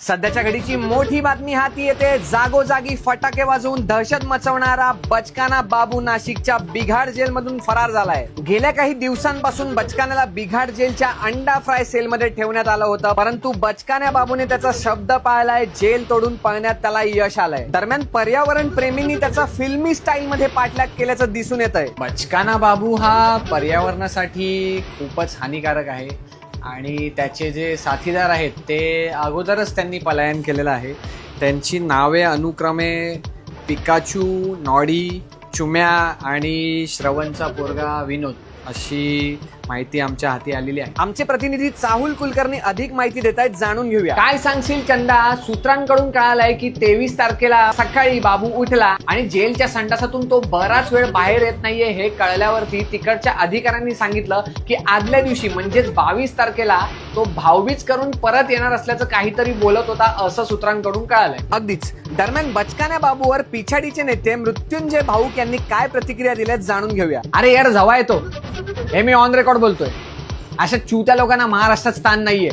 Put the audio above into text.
सध्याच्या घडीची मोठी बातमी हाती येते। जागोजागी फटाके वाजवून दहशत मचवणारा बचकाना बाबू नाशिकच्या बिघाड जेलमधून फरार झालाय। गेल्या काही दिवसांपासून बचकान्याला बिघाड जेलच्या अंडा फ्राय सेलमध्ये ठेवण्यात आलं होतं, परंतु बचकान्या बाबूने त्याचा शब्द पाळलाय। जेल तोडून पळण्यात त्याला यश आलंय। दरम्यान पर्यावरण प्रेमींनी त्याचा फिल्मी स्टाईल मध्ये पाठलाग केल्याचं दिसून येत आहे। बचकाना बाबू हा पर्यावरणासाठी खूपच हानिकारक आहे आणि त्याचे जे साथीदार आहेत ते अगोदरच त्यांनी पलायन केलेलं आहे। त्यांची नावे अनुक्रमे पिकाचू, नॉडी, चुम्या आणि श्रवणचा पोरगा विनोद अशी माहिती आमच्या हाती आलेली आहे। आमचे प्रतिनिधी चाहुल कुलकर्णी अधिक माहिती देत आहेत, जाणून घेऊया। काय सांगशील चंदा? सूत्रांकडून कळालंय की 23 तारखेला सकाळी बाबू उठला आणि जेलच्या संडासातून तो बराच वेळ बाहेर येत नाहीये हे कळल्यावरती तिकडच्या अधिकाऱ्यांनी सांगितलं की आदल्या दिवशी म्हणजेच 22 तारखेला तो भाऊबीज करून परत येणार असल्याचं काहीतरी बोलत होता, असं सूत्रांकडून कळालंय। अगदीच। दरम्यान बचकान्या बाबूवर पिछाडीचे नेते मृत्युंजय भाऊक यांनी काय प्रतिक्रिया दिल्यात जाणून घेऊया। अरे यार जवळ येतो हे मी ऑन रेकॉर्ड बोलतोय, अशा चुत्या लोकांना महाराष्ट्रात स्थान नाहीये।